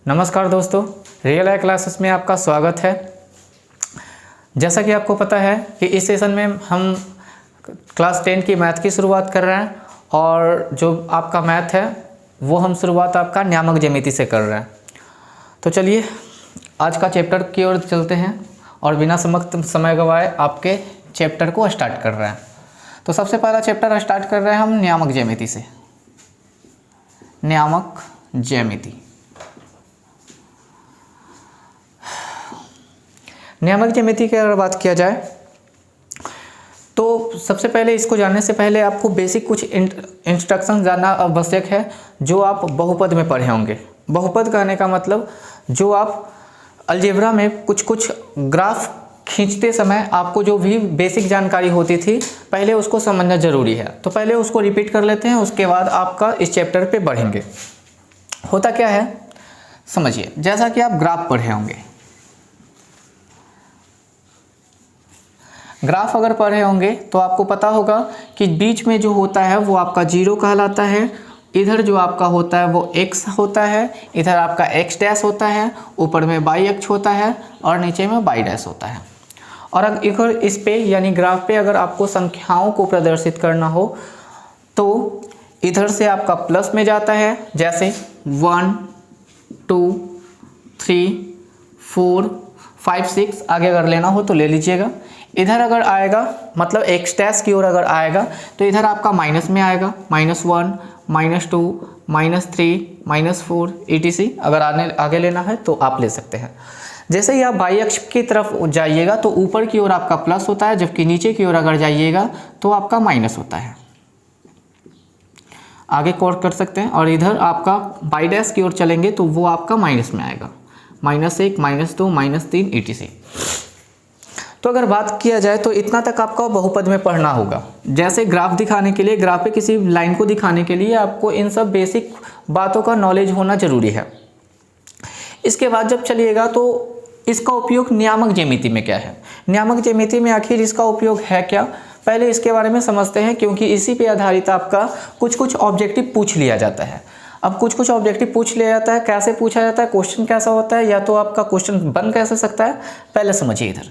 नमस्कार दोस्तों, real I classes में आपका स्वागत है। जैसा कि आपको पता है कि इस सेशन में हम क्लास 10 की मैथ की शुरुआत कर रहे हैं और जो आपका मैथ है वो हम शुरुआत आपका नियामक ज्यामिति से कर रहे हैं। तो चलिए आज का चैप्टर की ओर चलते हैं और बिना समय गवाए आपके चैप्टर को स्टार्ट कर रहे हैं। तो सबसे पहला चैप्टर स्टार्ट कर रहे हैं हम नियामक ज्यामिति से। नियामक ज्यामिति, नियामक ज्यामिति की अगर बात किया जाए तो सबसे पहले इसको जानने से पहले आपको बेसिक कुछ इंस्ट्रक्शन जानना आवश्यक है जो आप बहुपद में पढ़े होंगे। बहुपद कहने का मतलब जो आप अलजेब्रा में कुछ ग्राफ खींचते समय आपको जो भी बेसिक जानकारी होती थी पहले उसको समझना ज़रूरी है। तो पहले उसको रिपीट कर लेते हैं, उसके बाद आपका इस चैप्टर पे बढ़ेंगे। होता क्या है समझिए, जैसा कि आप ग्राफ पढ़े होंगे, ग्राफ अगर पढ़े होंगे तो आपको पता होगा कि बीच में जो होता है वो आपका जीरो कहलाता है, इधर जो आपका होता है वो x होता है, इधर आपका x डैश होता है, ऊपर में y अक्ष होता है और नीचे में y डैश होता है। और अगर इस पे यानी ग्राफ पे अगर आपको संख्याओं को प्रदर्शित करना हो तो इधर से आपका प्लस में जाता है, जैसे 1 2 3 4 5 6 आगे अगर लेना हो तो ले लीजिएगा। इधर अगर आएगा मतलब x डैश की ओर अगर आएगा तो इधर आपका माइनस में आएगा, -1 -2 -3 -4 etc। अगर आगे लेना है तो आप ले सकते हैं। जैसे ही आप y अक्ष की तरफ जाइएगा तो ऊपर की ओर आपका प्लस होता है, जबकि नीचे की ओर अगर जाइएगा तो आपका माइनस होता है। आगे कोड कर सकते हैं। और इधर आपका y डैश की ओर चलेंगे तो वो आपका माइनस में आएगा, -1 -2 -3 etc। तो अगर बात किया जाए तो इतना तक आपका बहुपद में पढ़ना होगा। जैसे ग्राफ दिखाने के लिए, ग्राफ पे किसी लाइन को दिखाने के लिए आपको इन सब बेसिक बातों का नॉलेज होना जरूरी है। इसके बाद जब चलिएगा तो इसका उपयोग नियामक ज्यामिति में क्या है, नियामक ज्यामिति में आखिर इसका उपयोग है क्या, पहले इसके बारे में समझते हैं, क्योंकि इसी पे आधारित आपका कुछ ऑब्जेक्टिव पूछ लिया जाता है। अब कुछ ऑब्जेक्टिव पूछ लिया जाता है, कैसे पूछा जाता है, क्वेश्चन कैसा होता है, या तो आपका क्वेश्चन बन कैसे सकता है, पहले समझिए। इधर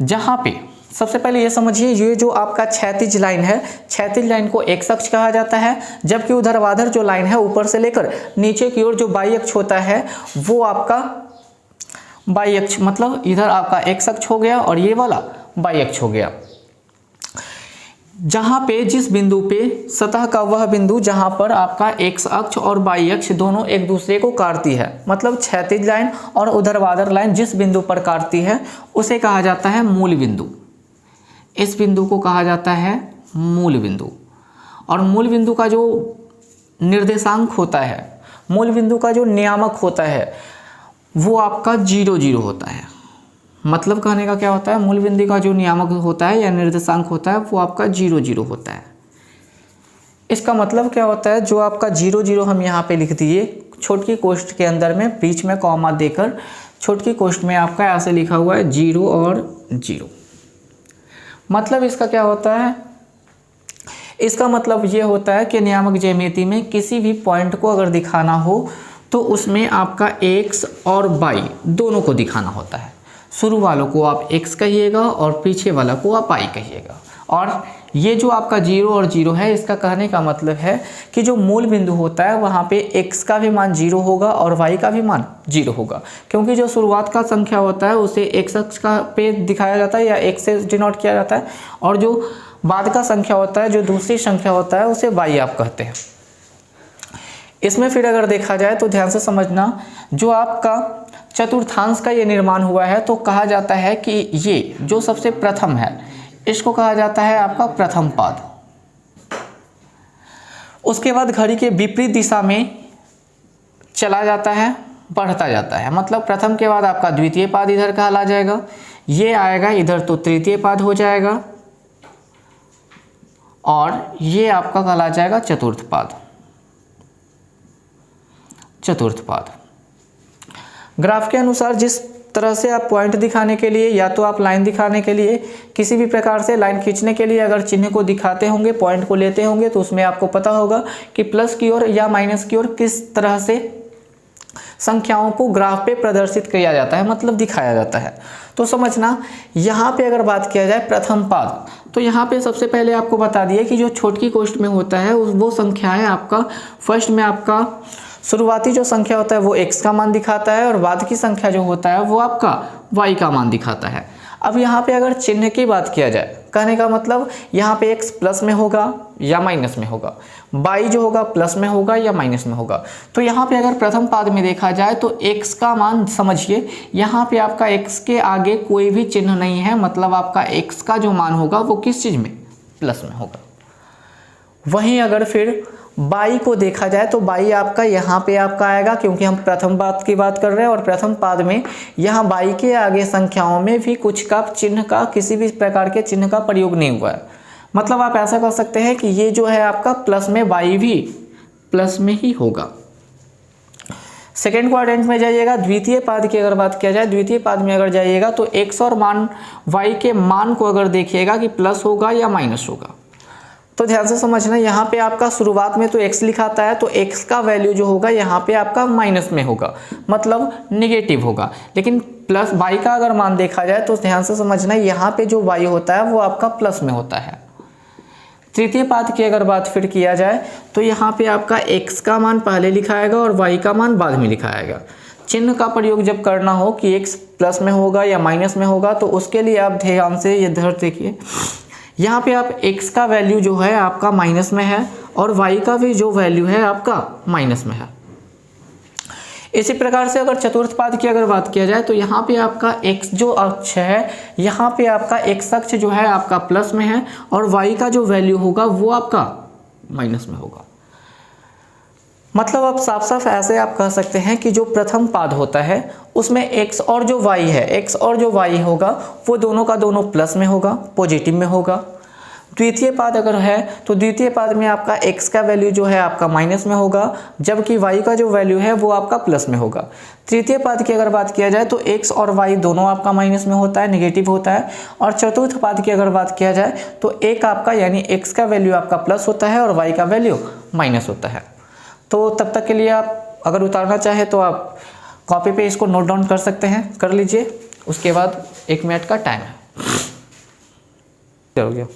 जहाँ पे सबसे पहले ये समझिए, ये जो आपका क्षैतिज लाइन है, क्षैतिज लाइन को x अक्ष कहा जाता है, जबकि ऊर्ध्वाधर जो लाइन है ऊपर से लेकर नीचे की ओर जो y अक्ष होता है वो आपका y अक्ष, मतलब इधर आपका x अक्ष हो गया और ये वाला y अक्ष हो गया। जहाँ पे जिस बिंदु पे सतह का वह बिंदु जहाँ पर आपका x अक्ष और y अक्ष दोनों एक दूसरे को काटती है, मतलब क्षैतिज लाइन और ऊर्ध्वाधर लाइन जिस बिंदु पर काटती है उसे कहा जाता है मूल बिंदु। इस बिंदु को कहा जाता है मूल बिंदु। और मूल बिंदु का जो निर्देशांक होता है, मूल बिंदु का जो नियामक होता है वो आपका 0 0 होता है। मतलब कहने का क्या होता है, मूल बिंदु का जो नियामक होता है या निर्देशांक होता है वो आपका 0 0 होता है। इसका मतलब क्या होता है, जो आपका 0 0 हम यहाँ पे लिख दिए छोटी कोष्ठ के अंदर में, बीच में कॉमा देकर छोटी कोष्ठ में आपका ऐसे लिखा हुआ है 0 और 0। मतलब इसका क्या होता है, इसका मतलब ये होता है कि नियामक ज्यामिति में किसी भी पॉइंट को अगर दिखाना हो तो उसमें आपका x और y दोनों को दिखाना होता है। शुरू वालों को आप x कहिएगा और पीछे वाला को आप y कहिएगा। और ये जो आपका 0 और 0 है, इसका कहने का मतलब है कि जो मूल बिंदु होता है वहाँ पे x का भी मान 0 होगा और y का भी मान 0 होगा, क्योंकि जो शुरुआत का संख्या होता है उसे x अक्ष का पे दिखाया जाता है या x से डिनोट किया जाता है, और जो बाद का संख्या होता है, जो दूसरी संख्या होता है, उसे y आप कहते हैं। इसमें फिर अगर देखा जाए तो ध्यान से समझना, जो आपका चतुर्थांश का ये निर्माण हुआ है तो कहा जाता है कि ये जो सबसे प्रथम है इसको कहा जाता है आपका प्रथम पाद। उसके बाद घड़ी के विपरीत दिशा में चला जाता है, बढ़ता जाता है, मतलब प्रथम के बाद आपका द्वितीय पाद इधर कहला जाएगा, ये आएगा इधर तो तृतीय पाद हो जाएगा, और ये आपका कहला जाएगा चतुर्थ पाद। चतुर्थ पाद ग्राफ के अनुसार जिस तरह से आप पॉइंट दिखाने के लिए या तो आप लाइन दिखाने के लिए किसी भी प्रकार से लाइन खींचने के लिए अगर चिन्ह को दिखाते होंगे, पॉइंट को लेते होंगे, तो उसमें आपको पता होगा कि प्लस की ओर या माइनस की ओर किस तरह से संख्याओं को ग्राफ पे प्रदर्शित किया जाता है, मतलब दिखाया जाता है। तो समझना, यहाँ पे अगर बात किया जाए प्रथम पाद, तो यहाँ पे सबसे पहले आपको बता दिया कि जो छोटकी कोष्ठ में होता है वो संख्या है आपका, फर्स्ट में आपका शुरुआती जो संख्या होता है वो x का मान दिखाता है और बाद की संख्या जो होता है वो आपका y का मान दिखाता है। अब यहाँ पे अगर चिन्ह की बात किया जाए, कहने का मतलब यहाँ पे x प्लस में होगा या माइनस में होगा, y जो होगा प्लस में होगा या माइनस में होगा। तो यहाँ पे अगर प्रथम पाद में देखा जाए तो x का मान समझिए, यहाँ पे आपका x के आगे कोई भी चिन्ह नहीं है, मतलब आपका x का जो मान होगा वो किस चीज़ में, प्लस में होगा। वहीं अगर फिर y को देखा जाए तो y आपका यहाँ पे आपका आएगा, क्योंकि हम प्रथम पाद की बात कर रहे हैं और प्रथम पाद में यहाँ y के आगे संख्याओं में भी कुछ का चिन्ह का, किसी भी प्रकार के चिन्ह का प्रयोग नहीं हुआ है। मतलब आप ऐसा कर सकते हैं कि ये जो है आपका प्लस में y भी प्लस में ही होगा। सेकेंड क्वाड्रेंट में जाइएगा, द्वितीय पाद की अगर बात किया जाए, द्वितीय पाद में अगर जाइएगा तो x और मान y के मान को अगर देखिएगा कि प्लस होगा या माइनस होगा। तो ध्यान से समझना, यहाँ पे आपका शुरुआत में तो x लिखाता है, तो x का वैल्यू जो होगा यहाँ पे आपका माइनस में होगा, मतलब निगेटिव होगा। लेकिन प्लस y का अगर मान देखा जाए तो ध्यान से समझना, यहाँ पे जो y होता है वो आपका प्लस में होता है। तृतीय पाद की अगर बात फिर किया जाए तो यहाँ पे आपका x का मान पहले लिखाएगा और y का मान बाद में लिखाएगा। चिन्ह का प्रयोग जब करना हो कि x प्लस में होगा या माइनस में होगा, तो उसके लिए आप ध्यान से ये इधर देखिए, यहाँ पे आप x का वैल्यू जो है आपका माइनस में है और y का भी जो वैल्यू है आपका माइनस में है। इसी प्रकार से अगर चतुर्थ पाद की अगर बात किया जाए तो यहाँ पे आपका x जो अक्ष है, यहाँ पे आपका x अक्ष जो है आपका प्लस में है और y का जो वैल्यू होगा वो आपका माइनस में होगा। मतलब आप साफ साफ ऐसे आप कह सकते हैं कि जो प्रथम पाद होता है उसमें x और जो y है, x और जो y होगा वो दोनों का दोनों प्लस में होगा, पॉजिटिव में होगा। द्वितीय पाद अगर है तो द्वितीय पाद में आपका x का वैल्यू जो है आपका माइनस में होगा, जबकि y का जो वैल्यू है वो आपका प्लस में होगा। तृतीय पाद की अगर बात किया जाए तो x और y दोनों आपका माइनस में होता है, नेगेटिव होता है। और चतुर्थ पाद की अगर बात किया जाए तो एक आपका यानी x का वैल्यू आपका प्लस होता है और y का वैल्यू माइनस होता है। तो तब तक के लिए आप अगर उतारना चाहे तो आप कॉपी पे इसको नोट डाउन कर सकते हैं, कर लीजिए। उसके बाद 1 मिनट का टाइम है। हो गया।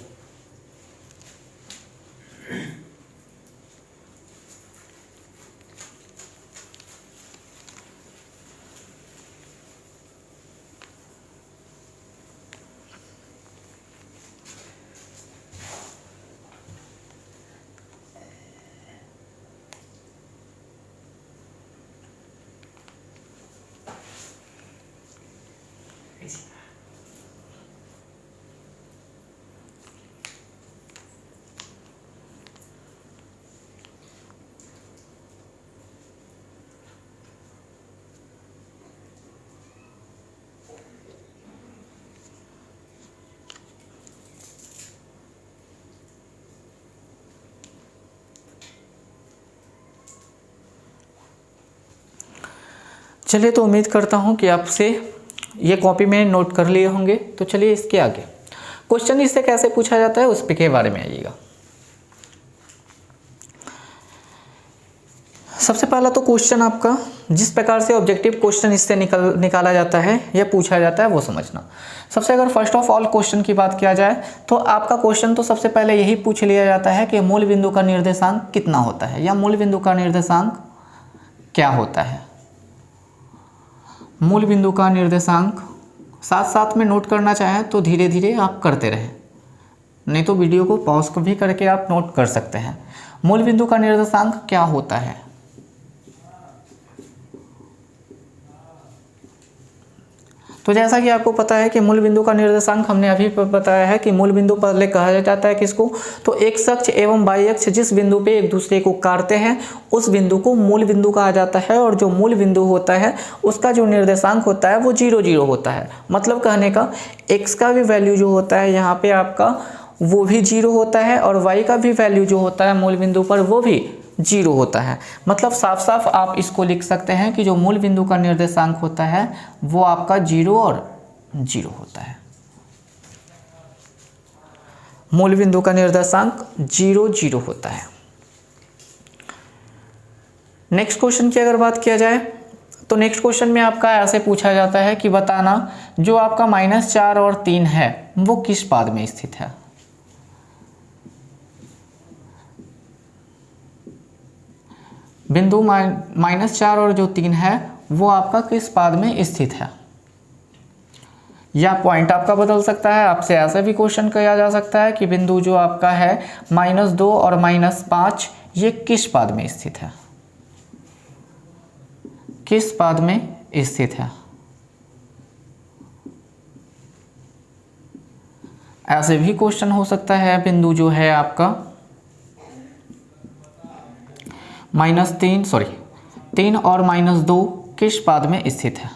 चलिए, तो उम्मीद करता हूँ कि आपसे ये कॉपी में नोट कर लिए होंगे। तो चलिए इसके आगे क्वेश्चन इससे कैसे पूछा जाता है उस के बारे में आइएगा। सबसे पहला तो क्वेश्चन आपका जिस प्रकार से ऑब्जेक्टिव क्वेश्चन इससे निकाला जाता है या पूछा जाता है वो समझना। सबसे अगर फर्स्ट ऑफ ऑल क्वेश्चन की बात किया जाए तो आपका क्वेश्चन तो सबसे पहले यही पूछ लिया जाता है कि मूल बिंदु का निर्देशांक कितना होता है या मूल बिंदु का निर्देशांक क्या होता है। मूल बिंदु का निर्देशांक साथ साथ में नोट करना चाहें तो धीरे धीरे आप करते रहें, नहीं तो वीडियो को पॉज भी करके आप नोट कर सकते हैं। मूल बिंदु का निर्देशांक क्या होता है? तो जैसा कि आपको पता है कि मूल बिंदु का निर्देशांक हमने अभी बताया है कि मूल बिंदु पहले कहा जाता है किसको, तो एक्स अक्ष एवं वाई अक्ष जिस बिंदु पे एक दूसरे को काटते हैं उस बिंदु को मूल बिंदु कहा जाता है। और जो मूल बिंदु होता है उसका जो निर्देशांक होता है वो 0 0 होता है। मतलब कहने का एक्स का भी वैल्यू जो होता है यहाँ पे आपका वो भी 0 होता है और वाई का भी वैल्यू जो होता है मूल बिंदु पर वो भी 0 होता है। मतलब साफ साफ आप इसको लिख सकते हैं कि जो मूल बिंदु का निर्देशांक होता है वो आपका 0 और 0 होता है। मूल बिंदु का निर्देशांक 0 0 होता है। नेक्स्ट क्वेश्चन की अगर बात किया जाए तो नेक्स्ट क्वेश्चन में आपका ऐसे पूछा जाता है कि बताना जो आपका -4 और 3 है वो किस पाद में स्थित है। बिंदु -4 और जो 3 है वो आपका किस पाद में स्थित है। या पॉइंट आपका बदल सकता है, आपसे ऐसा भी क्वेश्चन किया जा सकता है कि बिंदु जो आपका है -2 और -5 ये किस पाद में स्थित है, किस पाद में स्थित है। ऐसे भी क्वेश्चन हो सकता है बिंदु जो है आपका -3 और -2 किस पाद में स्थित है।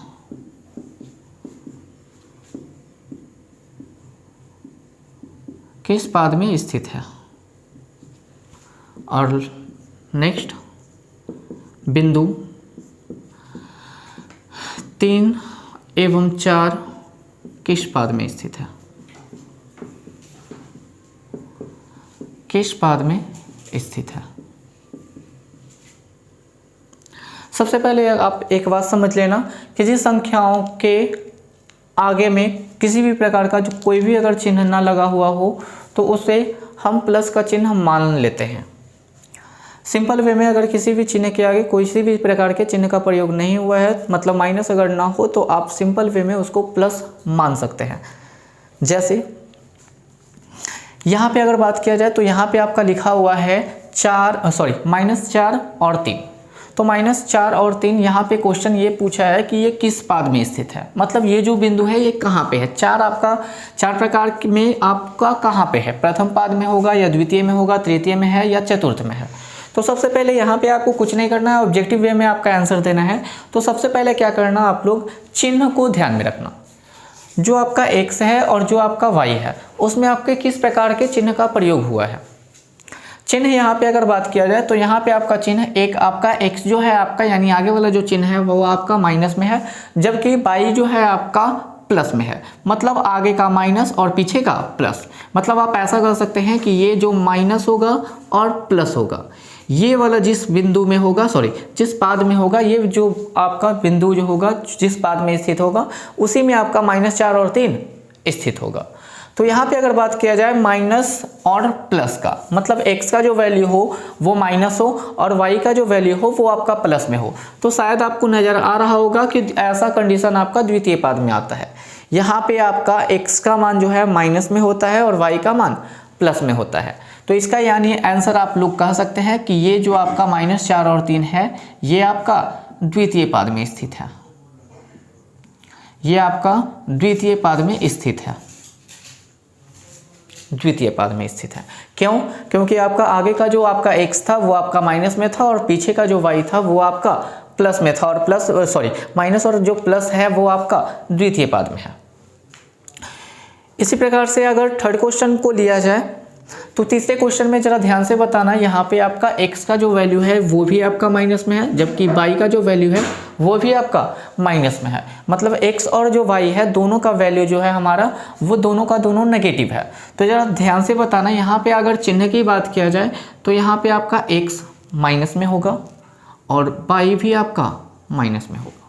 किस पाद में स्थित है। और नेक्स्ट बिंदु 3 एवं 4 किस पाद में स्थित है, किस पाद में स्थित है। सबसे पहले आप एक बात समझ लेना कि जिस संख्याओं के आगे में किसी भी प्रकार का जो कोई भी अगर चिन्ह ना लगा हुआ हो तो उसे हम प्लस का चिन्ह मान लेते हैं। सिंपल वे में अगर किसी भी चिन्ह के आगे कोई सी भी प्रकार के चिन्ह का प्रयोग नहीं हुआ है, मतलब माइनस अगर ना हो, तो आप सिंपल वे में उसको प्लस मान सकते हैं। जैसे यहाँ पे अगर बात किया जाए तो यहाँ पे आपका लिखा हुआ है -4 और 3। तो -4 और 3 यहाँ पे क्वेश्चन ये पूछा है कि ये किस पाद में स्थित है, मतलब ये जो बिंदु है ये कहाँ पे है। 4 आपका 4 प्रकार में आपका कहाँ पे है, प्रथम पाद में होगा या द्वितीय में होगा, तृतीय में है या चतुर्थ में है। तो सबसे पहले यहाँ पे आपको कुछ नहीं करना है, ऑब्जेक्टिव वे में आपका आंसर देना है। तो सबसे पहले क्या करना, आप लोग चिन्ह को ध्यान में रखना। जो आपका x है और जो आपका y है उसमें आपके किस प्रकार के चिन्ह का प्रयोग हुआ है। चिन्ह यहाँ पे अगर बात किया जाए तो यहाँ पे आपका चिन्ह एक आपका x जो है आपका यानी आगे वाला जो चिन्ह है वो आपका माइनस में है, जबकि y जो है आपका प्लस में है, मतलब आगे का माइनस और पीछे का प्लस। मतलब आप ऐसा कर सकते हैं कि ये जो माइनस होगा और प्लस होगा, ये वाला जिस बिंदु में होगा जिस पाद में होगा, ये जो आपका बिंदु जो होगा जिस पाद में स्थित होगा उसी में आपका -4 और 3 स्थित होगा। तो यहाँ पे अगर बात किया जाए माइनस और प्लस का, मतलब x का जो वैल्यू हो वो माइनस हो और y का जो वैल्यू हो वो आपका प्लस में हो, तो शायद आपको नज़र आ रहा होगा कि ऐसा कंडीशन आपका द्वितीय पाद में आता है। यहाँ पे आपका x का मान जो है माइनस में होता है और y का मान प्लस में होता है। तो इसका यानी आंसर आप लोग कह सकते हैं कि ये जो आपका -4 और 3 है ये आपका द्वितीय पाद में स्थित है, ये आपका द्वितीय पाद में स्थित है, द्वितीय पाद में स्थित है। क्यों? क्योंकि आपका आगे का जो आपका x था वो आपका माइनस में था और पीछे का जो y था वो आपका प्लस में था, और माइनस और जो प्लस है वो आपका द्वितीय पाद में है। इसी प्रकार से अगर थर्ड क्वेश्चन को लिया जाए तो तीसरे क्वेश्चन में जरा ध्यान से बताना, यहाँ पे आपका x का जो वैल्यू है वो भी आपका माइनस में है, जबकि y का जो वैल्यू है वो भी आपका माइनस में है। मतलब x और जो y है दोनों का वैल्यू जो है हमारा वो दोनों का दोनों नेगेटिव है। तो जरा ध्यान से बताना, यहाँ पे अगर चिन्ह की बात किया जाए तो यहाँ पे आपका x माइनस में होगा और y भी आपका माइनस में होगा।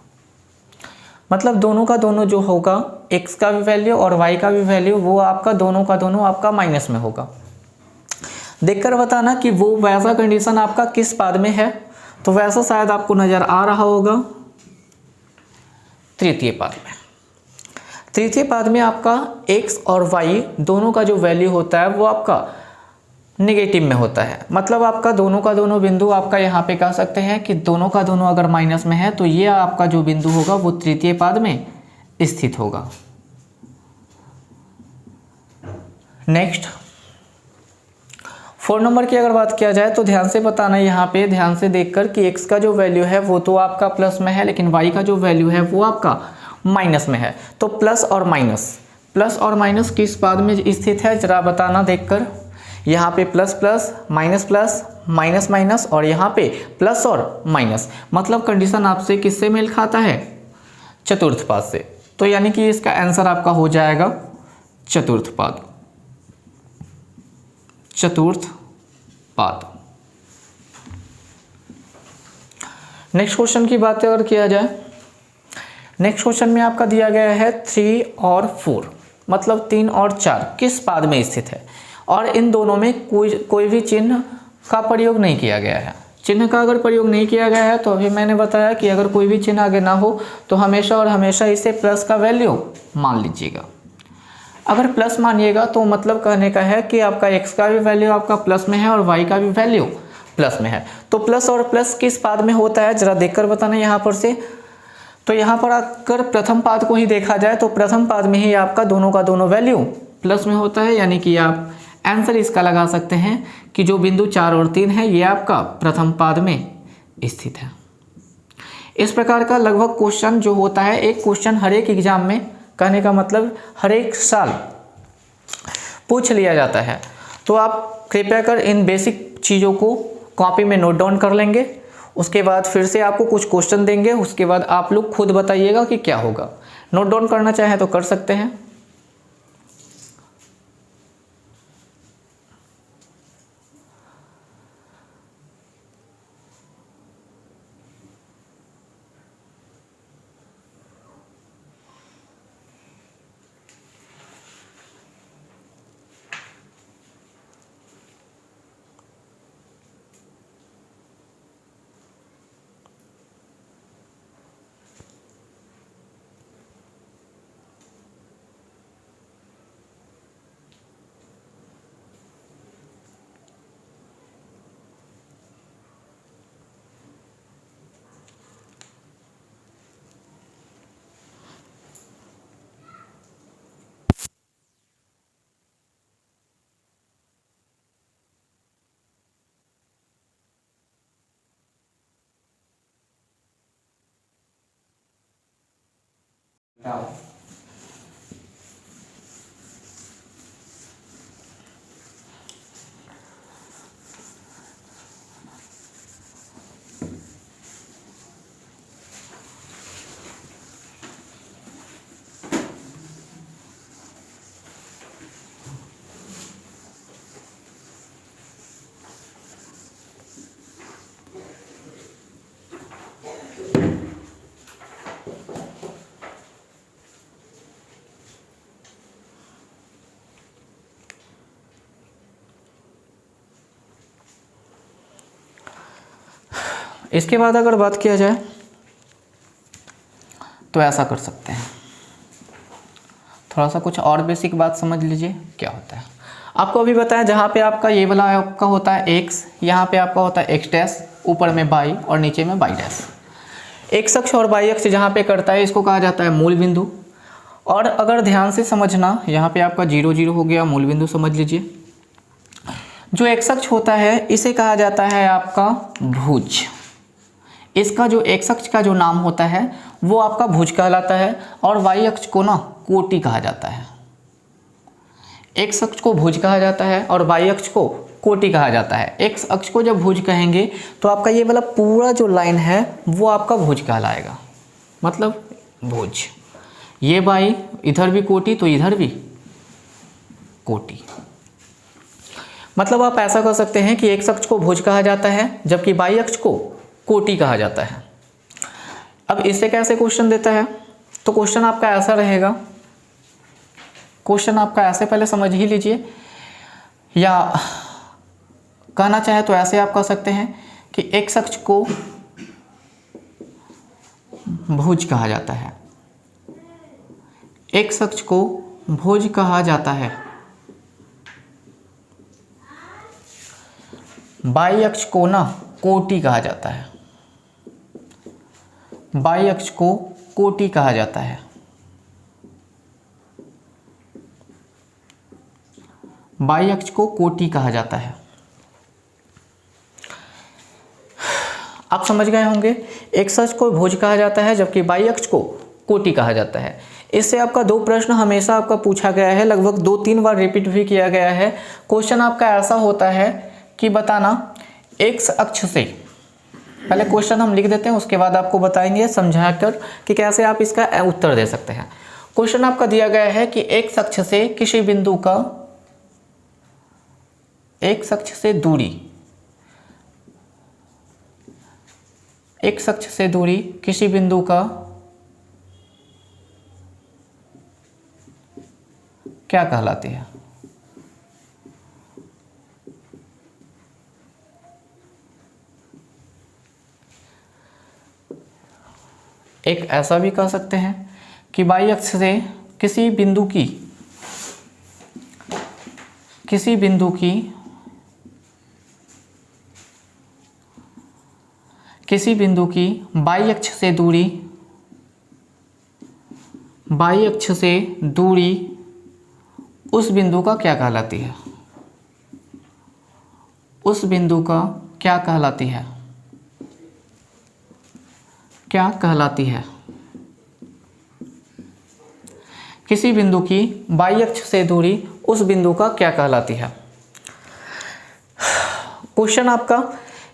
मतलब दोनों का दोनों जो होगा x का भी वैल्यू और y का भी वैल्यू वो आपका दोनों का दोनों आपका माइनस में होगा। देखकर बताना कि वो वैसा कंडीशन आपका किस पाद में है। तो वैसा शायद आपको नज़र आ रहा होगा तृतीय पाद में। तृतीय पाद में आपका x और y दोनों का जो वैल्यू होता है वो आपका नेगेटिव में होता है। मतलब आपका दोनों का दोनों बिंदु आपका यहाँ पे कह सकते हैं कि दोनों का दोनों अगर माइनस में है तो ये आपका जो बिंदु होगा वो तृतीय पाद में स्थित होगा। नेक्स्ट 4 नंबर की अगर बात किया जाए तो ध्यान से बताना, यहाँ पे ध्यान से देखकर कि x का जो वैल्यू है वो तो आपका प्लस में है, लेकिन y का जो वैल्यू है वो आपका माइनस में है। तो प्लस और माइनस किस पाद में स्थित है जरा बताना देखकर। यहाँ पे प्लस प्लस माइनस माइनस और यहाँ पे प्लस और माइनस, मतलब कंडीशन आपसे किससे मेल खाता है, चतुर्थ पाद से। तो यानी कि इसका आंसर आपका हो जाएगा चतुर्थ पाद। नेक्स्ट क्वेश्चन की बात अगर किया जाए नेक्स्ट क्वेश्चन में आपका दिया गया है 3 और 4, मतलब 3 और 4 किस पाद में स्थित है, और इन दोनों में कोई भी चिन्ह का प्रयोग नहीं किया गया है। चिन्ह का अगर प्रयोग नहीं किया गया है तो अभी मैंने बताया कि अगर कोई भी चिन्ह आगे ना हो तो हमेशा और हमेशा इसे प्लस का वैल्यू मान लीजिएगा। अगर प्लस मानिएगा तो मतलब कहने का है कि आपका x का भी वैल्यू आपका प्लस में है और y का भी वैल्यू प्लस में है। तो प्लस और प्लस किस पाद में होता है जरा देखकर बताना यहाँ पर से। तो यहाँ पर अगर प्रथम पाद को ही देखा जाए तो प्रथम पाद में ही आपका दोनों का दोनों वैल्यू प्लस में होता है, यानी कि आप आंसर इसका लगा सकते हैं कि जो बिंदु 4 और 3 है ये आपका प्रथम पाद में स्थित है। इस प्रकार का लगभग क्वेश्चन जो होता है, एक क्वेश्चन हर एक एग्जाम में, कहने का मतलब हर एक साल पूछ लिया जाता है। तो आप कृपया कर इन बेसिक चीज़ों को कॉपी में नोट डाउन कर लेंगे। उसके बाद फिर से आपको कुछ क्वेश्चन देंगे, उसके बाद आप लोग खुद बताइएगा कि क्या होगा। नोट डाउन करना चाहें तो कर सकते हैं। इसके बाद अगर बात किया जाए तो ऐसा कर सकते हैं, थोड़ा सा कुछ और बेसिक बात समझ लीजिए क्या होता है। आपको अभी बताया जहाँ पे आपका ये वाला आपका होता है x, यहाँ पे आपका होता है x डैश, ऊपर में y और नीचे में y डैश। x अक्ष और y अक्ष जहाँ पे करता है इसको कहा जाता है मूल बिंदु। और अगर ध्यान से समझना, यहाँ पे आपका 0 0 हो गया, मूल बिंदु समझ लीजिए। जो x अक्ष होता है इसे कहा जाता है आपका भुज। इसका जो x अक्ष का जो नाम होता है वो आपका भुज कहलाता है, और y अक्ष को ना कोटि कहा जाता है। x अक्ष को भुज कहा जाता है और y अक्ष को कोटि कहा जाता है। x अक्ष को जब भुज कहेंगे तो आपका ये वाला पूरा जो लाइन है वो आपका भुज कहलाएगा, मतलब भुज। ये y इधर भी कोटि तो इधर भी कोटि। मतलब आप ऐसा कर सकते हैं कि x अक्ष को भुज कहा जाता है जबकि y अक्ष को कोटि कहा जाता है। अब इससे कैसे क्वेश्चन देता है, तो क्वेश्चन आपका ऐसा रहेगा, क्वेश्चन आपका ऐसे पहले समझ ही लीजिए, या कहना चाहे तो ऐसे आप कह सकते हैं कि x अक्ष को भुज कहा जाता है, x अक्ष को भुज कहा जाता है, y अक्ष को ना कोटि कहा जाता है, y अक्ष को कोटि कहा जाता है। y अक्ष को कोटि कहा जाता है। आप समझ गए होंगे, x अक्ष को भुज कहा जाता है जबकि y अक्ष को कोटि कहा जाता है। इससे आपका 2 प्रश्न हमेशा आपका पूछा गया है, लगभग 2-3 बार रिपीट भी किया गया है। क्वेश्चन आपका ऐसा होता है कि बताना x अक्ष से, पहले क्वेश्चन हम लिख देते हैं उसके बाद आपको बताएंगे समझाकर कि कैसे आप इसका उत्तर दे सकते हैं। क्वेश्चन आपका दिया गया है कि x अक्ष से किसी बिंदु का, x अक्ष से दूरी, x अक्ष से दूरी किसी बिंदु का क्या कहलाती है? एक ऐसा भी कह सकते हैं कि बाई अक्ष से किसी बिंदु की बाई अक्ष से दूरी उस बिंदु का क्या कहलाती है? उस बिंदु का क्या कहलाती है? क्या कहलाती है? किसी बिंदु की बाई अक्ष से दूरी उस बिंदु का क्या कहलाती है? क्वेश्चन आपका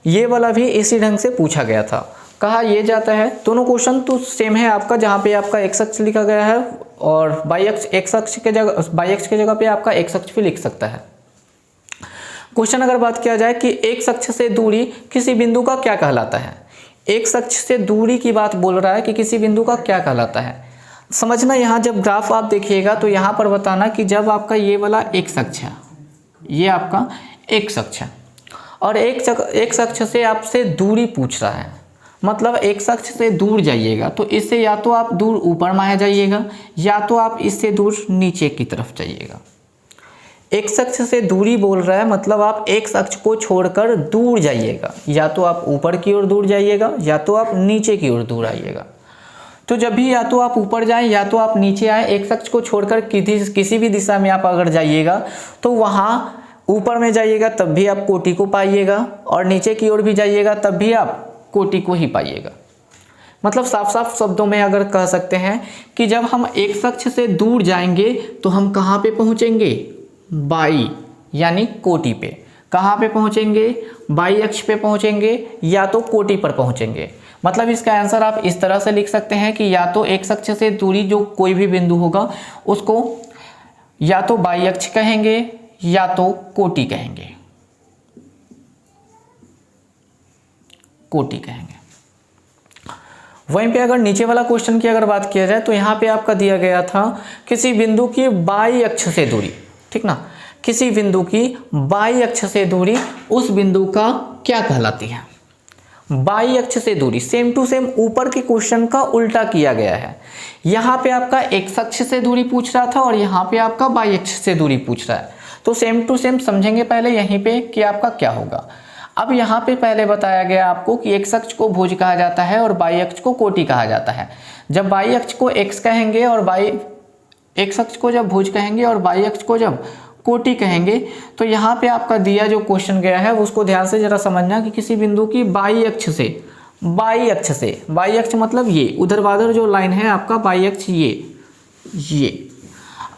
ये वाला भी इसी ढंग से पूछा गया था। कहा यह जाता है, दोनों क्वेश्चन तो सेम है आपका, जहाँ पे आपका एक्स अक्ष लिखा गया है और बाई अक्ष के जगह पे आपका एक्स अक्ष भी लिख सकता है। क्वेश्चन अगर बात किया जाए कि एक्स अक्ष से दूरी किसी बिंदु का क्या कहलाता है, एक्स अक्ष से दूरी की बात बोल रहा है कि किसी बिंदु का क्या कहलाता है। समझना, यहाँ जब ग्राफ आप देखिएगा तो यहाँ पर बताना कि जब आपका ये वाला एक्स अक्ष है, ये आपका एक्स अक्ष है और एक्स अक्ष से आपसे दूरी पूछ रहा है, मतलब एक्स अक्ष से दूर जाइएगा तो इससे या तो आप दूर ऊपर माया जाइएगा या तो आप इससे दूर नीचे की तरफ जाइएगा। एक्स अक्ष से दूरी बोल रहा है, मतलब आप एक्स अक्ष को छोड़कर दूर जाइएगा, या तो आप ऊपर की ओर दूर जाइएगा या तो आप नीचे की ओर दूर आइएगा। तो जब भी या तो आप ऊपर जाएं या तो आप नीचे आए, एक्स अक्ष को छोड़कर किसी भी दिशा में आप अगर जाइएगा तो वहाँ ऊपर में जाइएगा तब भी आप कोटि को पाइएगा और नीचे की ओर भी जाइएगा तब भी आप कोटि को ही पाइएगा। मतलब साफ साफ शब्दों में अगर कह सकते हैं कि जब हम एक्स अक्ष से दूर जाएंगे तो हम कहाँ पे पहुँचेंगे? बाई यानी कोटि पे। कहाँ पे पहुँचेंगे? बाई अक्ष पे पहुँचेंगे या तो कोटि पर पहुँचेंगे। मतलब इसका आंसर आप इस तरह से लिख सकते हैं कि या तो एक्स अक्ष से दूरी जो कोई भी बिंदु होगा उसको या तो बाई अक्ष कहेंगे या तो कोटि कहेंगे, कोटि कहेंगे। वहीं पे अगर नीचे वाला क्वेश्चन की अगर बात किया जाए तो यहाँ पे आपका दिया गया था किसी बिंदु की बाई अक्ष से दूरी, ठीक ना, किसी बिंदु की बाई अक्ष से दूरी उस बिंदु का क्या कहलाती है? बाई अक्ष से दूरी, सेम टू सेम ऊपर के क्वेश्चन का उल्टा किया गया है। यहाँ पे आपका एक्स अक्ष से दूरी पूछ रहा था और यहाँ पे आपका बाई अक्ष से दूरी पूछ रहा है, तो सेम टू सेम समझेंगे पहले यहीं पे कि आपका क्या होगा। अब यहाँ पे पहले बताया गया आपको कि एक्स अक्ष को भुज कहा जाता है और बाई अक्ष को कोटि कहा जाता है। जब बाई अक्ष को एक्स कहेंगे और एक्स अक्ष को जब भुज कहेंगे और बाई अक्ष को जब कोटि कहेंगे तो यहाँ पे आपका दिया जो क्वेश्चन गया है उसको ध्यान से जरा समझना कि किसी बिंदु की बाई अक्ष मतलब ये ऊर्ध्वाधर जो लाइन है आपका बाई अक्ष, ये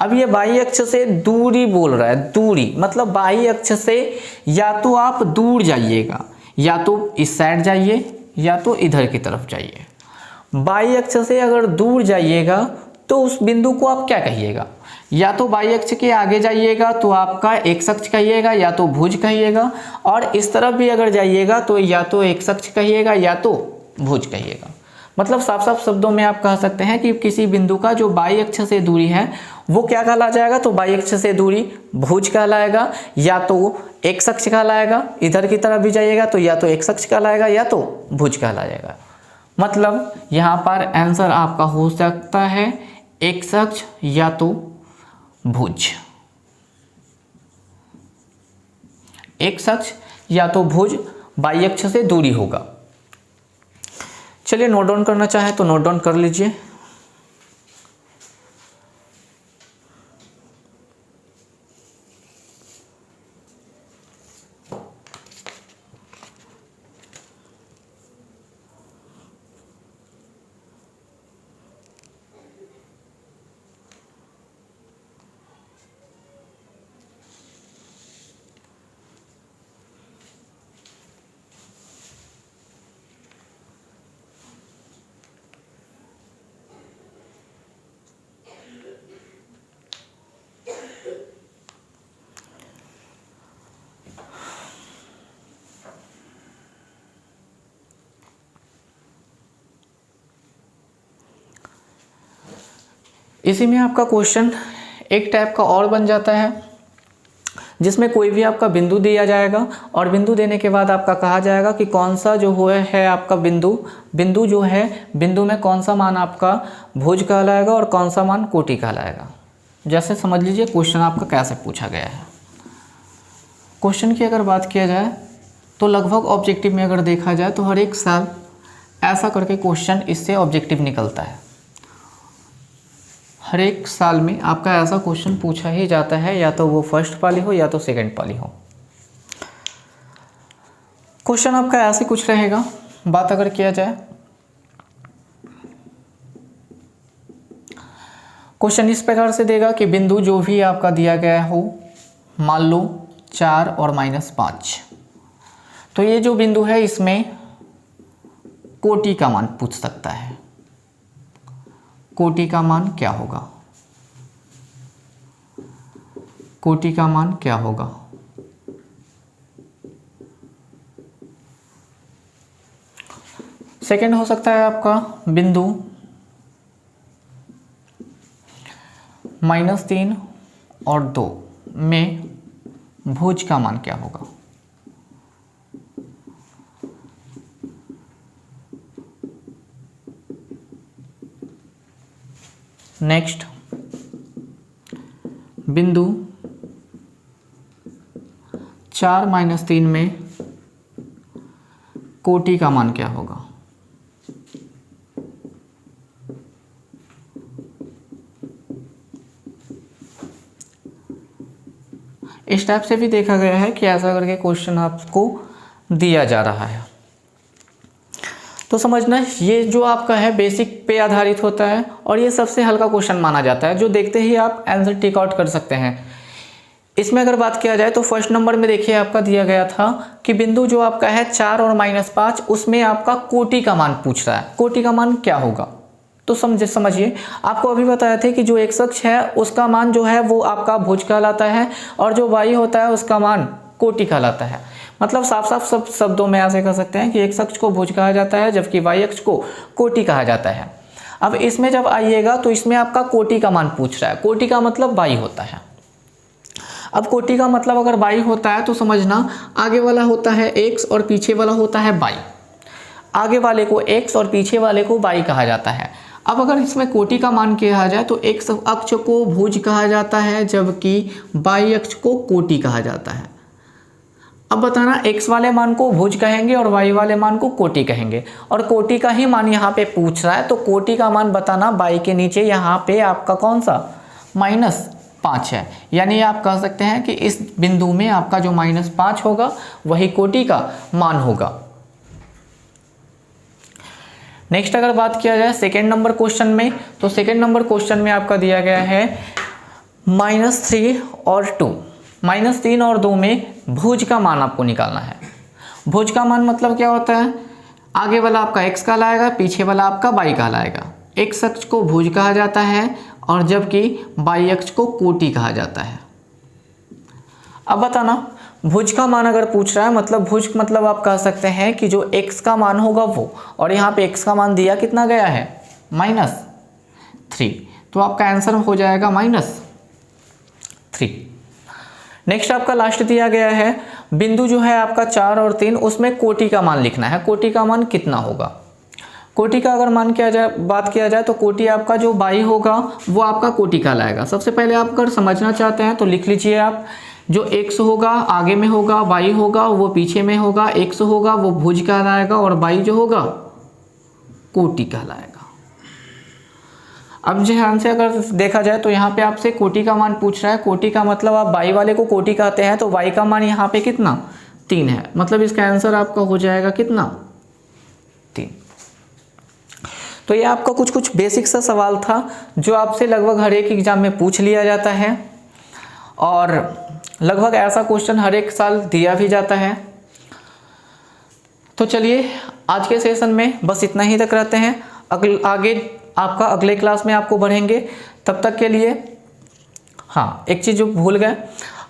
अब ये बाई अक्ष से दूरी बोल रहा है, दूरी मतलब बाई अक्ष से या तो आप दूर जाइएगा, या तो इस साइड जाइए या तो इधर की तरफ जाइए। बाई अक्ष से अगर दूर जाइएगा तो उस बिंदु को आप क्या कहिएगा? या तो बाई अक्ष के आगे जाइएगा तो आपका एक्स अक्ष कहिएगा या तो भुज कहिएगा, और इस तरफ भी अगर जाइएगा तो या तो एक्स अक्ष कहिएगा या तो भुज कहिएगा। मतलब साफ साफ शब्दों में आप कह सकते हैं कि किसी बिंदु का जो बाई अक्ष से दूरी है वो क्या कहला जाएगा? तो बाई अक्ष से दूरी भुज कहलाएगा या तो एक्स अक्ष कहलाएगा, इधर की तरफ भी जाइएगा तो या तो एक्स अक्ष कहलाएगा या तो भुज कहलाएगा। मतलब यहाँ पर आंसर आपका हो सकता है एक्स अक्ष या तो भुज, एक्स अक्ष या तो भुज बाई अक्ष से दूरी होगा। चलिए नोट डाउन करना चाहे तो नोट डाउन कर लीजिए। इसी में आपका क्वेश्चन एक टाइप का और बन जाता है जिसमें कोई भी आपका बिंदु दिया जाएगा और बिंदु देने के बाद आपका कहा जाएगा कि कौन सा जो है आपका बिंदु जो है बिंदु में कौन सा मान आपका भुज कहलाएगा और कौन सा मान कोटि कहलाएगा। जैसे समझ लीजिए क्वेश्चन आपका कैसे पूछा गया है। क्वेश्चन की अगर बात किया जाए तो लगभग ऑब्जेक्टिव में अगर देखा जाए तो हर एक साल ऐसा करके क्वेश्चन इससे ऑब्जेक्टिव निकलता है। हर एक साल में आपका ऐसा क्वेश्चन पूछा ही जाता है, या तो वो फर्स्ट पाली हो या तो सेकंड पाली हो। क्वेश्चन आपका ऐसे कुछ रहेगा। बात अगर किया जाए क्वेश्चन इस प्रकार से देगा कि बिंदु जो भी आपका दिया गया हो, मान लो 4 और -5, तो ये जो बिंदु है इसमें कोटि का मान पूछ सकता है। कोटि का मान क्या होगा? कोटि का मान क्या होगा? सेकंड हो सकता है आपका बिंदु -3 और 2 में भुज का मान क्या होगा? नेक्स्ट बिंदु 4 - 3 में कोटि का मान क्या होगा? इस टाइप से भी देखा गया है कि ऐसा करके क्वेश्चन आपको दिया जा रहा है। तो समझना ये जो आपका है बेसिक पे आधारित होता है और ये सबसे हल्का क्वेश्चन माना जाता है, जो देखते ही आप आंसर टिक आउट कर सकते हैं। इसमें अगर बात किया जाए तो फर्स्ट नंबर में देखिए आपका दिया गया था कि बिंदु जो आपका है 4 और -5, उसमें आपका कोटि का मान पूछ रहा है। कोटि का मान क्या होगा? तो समझिए आपको अभी बताया थे कि जो एक्स अक्ष है उसका मान जो है वो आपका भुज कहलाता है और जो वाई होता है उसका मान कोटि कहलाता है। मतलब साफ साफ सब शब्दों में ऐसे कह सकते हैं कि एक्स अक्ष को भुज कहा जाता है जबकि वाई अक्ष को कोटि कहा जाता है। अब इसमें जब आइएगा तो इसमें आपका कोटि का मान पूछ रहा है। कोटि का मतलब वाई होता है। अब कोटि का मतलब अगर वाई होता है तो समझना आगे वाला होता है एक्स और पीछे वाला होता है वाई। आगे वाले को एक्स और पीछे वाले को वाई कहा जाता है। अब अगर इसमें कोटि का मान कहा जाए तो एक्स अक्ष को भुज कहा जाता है जबकि वाई अक्ष को कोटि कहा जाता है। अब बताना एक्स वाले मान को भुज कहेंगे और वाई वाले मान को कोटि कहेंगे, और कोटि का ही मान यहाँ पे पूछ रहा है तो कोटि का मान बताना वाई के नीचे यहाँ पे आपका कौन सा -5 है। यानी आप कह सकते हैं कि इस बिंदु में आपका जो -5 होगा वही कोटि का मान होगा। नेक्स्ट अगर बात किया जाए सेकेंड नंबर क्वेश्चन में, तो सेकेंड नंबर क्वेश्चन में आपका दिया गया है -3 और 2। -3 और 2 में भुज का मान आपको निकालना है। भुज का मान मतलब क्या होता है? आगे वाला आपका x कहलाएगा, पीछे वाला आपका y कहलाएगा। x अक्ष को भुज कहा जाता है और जबकि y अक्ष को कोटि कहा जाता है। अब बताना भुज का मान अगर पूछ रहा है मतलब भुज मतलब आप कह सकते हैं कि जो x का मान होगा वो, और यहाँ पे x का मान दिया कितना गया है -3, तो आपका आंसर हो जाएगा -3। नेक्स्ट आपका लास्ट दिया गया है बिंदु जो है आपका 4 और 3, उसमें कोटि का मान लिखना है। कोटि का मान कितना होगा? कोटि का अगर मान किया जाए बात किया जाए तो कोटि आपका जो वाई होगा वो आपका कोटि कहलाएगा। सबसे पहले आप अगर समझना चाहते हैं तो लिख लीजिए आप, जो x होगा आगे में होगा, y होगा वो पीछे में होगा, x होगा वो भुज कहलाएगा और y जो होगा कोटि कहलाएगा। अब ध्यान से अगर देखा जाए तो यहाँ पे आपसे कोटि का मान पूछ रहा है। कोटि का मतलब आप y वाले को कोटि कहते हैं तो y का मान यहाँ पे कितना 3 है, मतलब इसका आंसर आपका हो जाएगा कितना 3। तो ये आपका कुछ बेसिक सा सवाल था जो आपसे लगभग हर एक एग्जाम में पूछ लिया जाता है और लगभग ऐसा क्वेश्चन हर एक साल दिया भी जाता है। तो चलिए आज के सेशन में बस इतना ही तक रहते हैं। आगे आपका अगले क्लास में आपको बढ़ेंगे। तब तक के लिए हाँ, एक चीज़ जो भूल गए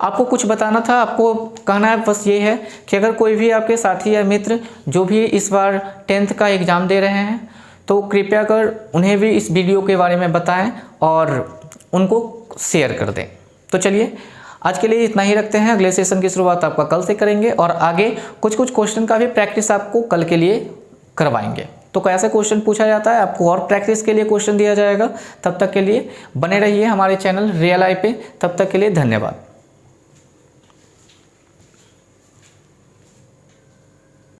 आपको कुछ बताना था, आपको कहना है बस ये है कि अगर कोई भी आपके साथी या मित्र जो भी इस बार 10th का एग्ज़ाम दे रहे हैं तो कृपया कर उन्हें भी इस वीडियो के बारे में बताएं और उनको शेयर कर दें। तो चलिए आज के लिए इतना ही रखते हैं। अगले सेशन की शुरुआत आपका कल से करेंगे और आगे कुछ क्वेश्चन का भी प्रैक्टिस आपको कल के लिए करवाएंगे। तो कैसे क्वेश्चन पूछा जाता है आपको और प्रैक्टिस के लिए क्वेश्चन दिया जाएगा। तब तक के लिए बने रहिए हमारे चैनल रियल आई पे। तब तक के लिए धन्यवाद।